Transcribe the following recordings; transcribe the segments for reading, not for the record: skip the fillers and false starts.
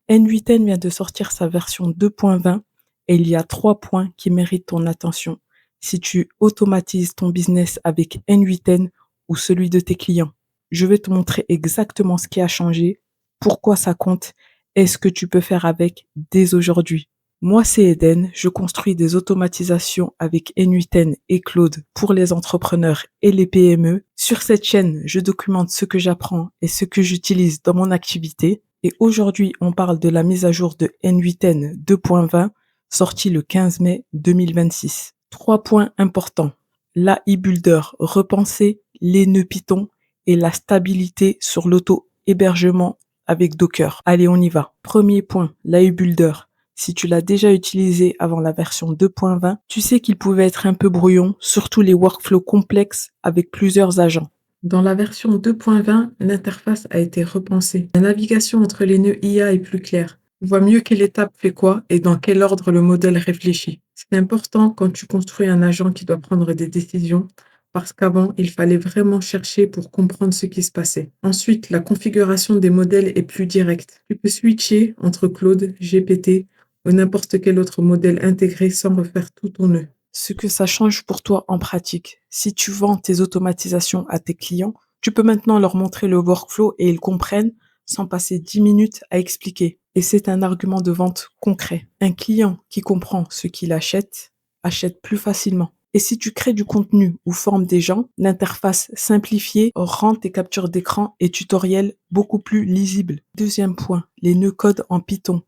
N8N vient de sortir sa version 2.20 et il y a 3 points qui méritent ton attention si tu automatises ton business avec N8N ou celui de tes clients. Je vais te montrer exactement ce qui a changé, pourquoi ça compte et ce que tu peux faire avec dès aujourd'hui. Moi, c'est Eden, je construis des automatisations avec N8N et Claude pour les entrepreneurs et les PME. Sur cette chaîne, je documente ce que j'apprends et ce que j'utilise dans mon activité. Et aujourd'hui, on parle de la mise à jour de N8N 2.20, sortie le 15 mai 2026. 3 points importants. L'AI Builder repensé, les nœuds Python et la stabilité sur l'auto-hébergement avec Docker. Allez, on y va. Premier point, l'AI Builder. Si tu l'as déjà utilisé avant la version 2.20, tu sais qu'il pouvait être un peu brouillon, surtout les workflows complexes avec plusieurs agents. Dans la version 2.20, l'interface a été repensée. La navigation entre les nœuds IA est plus claire. On voit mieux quelle étape fait quoi et dans quel ordre le modèle réfléchit. C'est important quand tu construis un agent qui doit prendre des décisions, parce qu'avant, il fallait vraiment chercher pour comprendre ce qui se passait. Ensuite, la configuration des modèles est plus directe. Tu peux switcher entre Claude, GPT ou n'importe quel autre modèle intégré sans refaire tout ton nœud. Ce que ça change pour toi en pratique. Si tu vends tes automatisations à tes clients, tu peux maintenant leur montrer le workflow et ils comprennent sans passer 10 minutes à expliquer. Et c'est un argument de vente concret. Un client qui comprend ce qu'il achète, achète plus facilement. Et si tu crées du contenu ou formes des gens, l'interface simplifiée rend tes captures d'écran et tutoriels beaucoup plus lisibles. Deuxième point, les nœuds code en Python.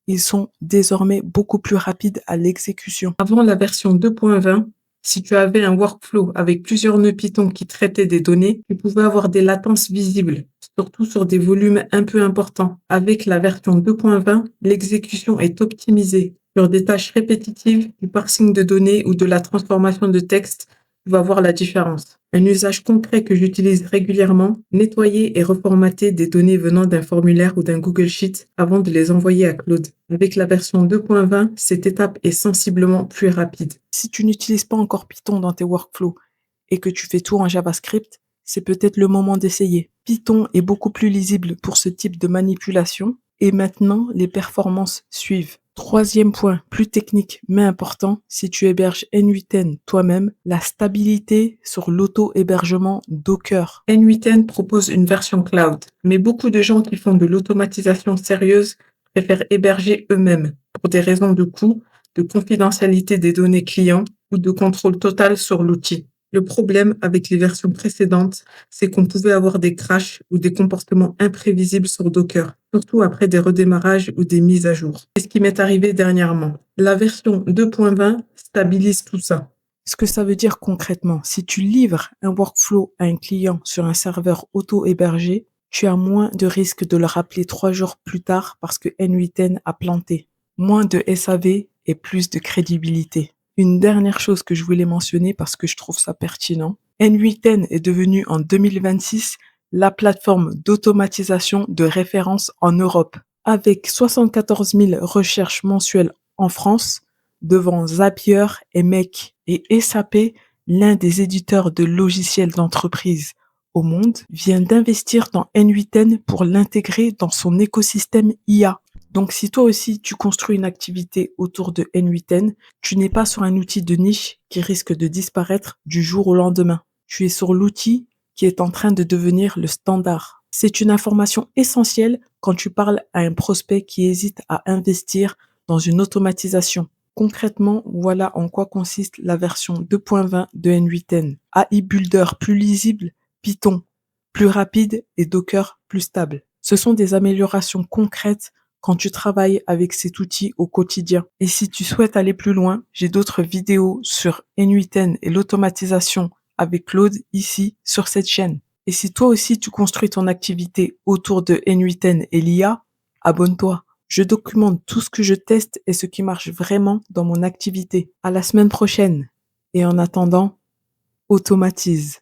Ils sont désormais beaucoup plus rapides à l'exécution. Avant la version 2.20, si tu avais un workflow avec plusieurs nœuds Python qui traitaient des données, tu pouvais avoir des latences visibles, surtout sur des volumes un peu importants. Avec la version 2.20, l'exécution est optimisée. Sur des tâches répétitives, du parsing de données ou de la transformation de texte, tu vas voir la différence. Un usage concret que j'utilise régulièrement, nettoyer et reformater des données venant d'un formulaire ou d'un Google Sheet avant de les envoyer à Claude. Avec la version 2.20, cette étape est sensiblement plus rapide. Si tu n'utilises pas encore Python dans tes workflows et que tu fais tout en JavaScript, c'est peut-être le moment d'essayer. Python est beaucoup plus lisible pour ce type de manipulation et maintenant les performances suivent. Troisième point, plus technique mais important, si tu héberges N8N toi-même, la stabilité sur l'auto-hébergement Docker. N8N propose une version cloud, mais beaucoup de gens qui font de l'automatisation sérieuse préfèrent héberger eux-mêmes pour des raisons de coût, de confidentialité des données clients ou de contrôle total sur l'outil. Le problème avec les versions précédentes, c'est qu'on pouvait avoir des crashs ou des comportements imprévisibles sur Docker, surtout après des redémarrages ou des mises à jour. C'est ce qui m'est arrivé dernièrement. La version 2.20 stabilise tout ça. Ce que ça veut dire concrètement, si tu livres un workflow à un client sur un serveur auto-hébergé, tu as moins de risques de le rappeler 3 jours plus tard parce que N8N a planté. Moins de SAV et plus de crédibilité. Une dernière chose que je voulais mentionner parce que je trouve ça pertinent. N8N est devenue en 2026 la plateforme d'automatisation de référence en Europe. Avec 74 000 recherches mensuelles en France, devant Zapier et Make. Et SAP, l'un des éditeurs de logiciels d'entreprise au monde, vient d'investir dans N8N pour l'intégrer dans son écosystème IA. Donc si toi aussi tu construis une activité autour de N8N, tu n'es pas sur un outil de niche qui risque de disparaître du jour au lendemain. Tu es sur l'outil qui est en train de devenir le standard. C'est une information essentielle quand tu parles à un prospect qui hésite à investir dans une automatisation. Concrètement, voilà en quoi consiste la version 2.20 de N8N. AI Builder plus lisible, Python plus rapide et Docker plus stable. Ce sont des améliorations concrètes quand tu travailles avec cet outil au quotidien. Et si tu souhaites aller plus loin, j'ai d'autres vidéos sur N8N et l'automatisation avec Claude ici sur cette chaîne. Et si toi aussi tu construis ton activité autour de N8N et l'IA, abonne-toi. Je documente tout ce que je teste et ce qui marche vraiment dans mon activité. À la semaine prochaine. Et en attendant, automatise.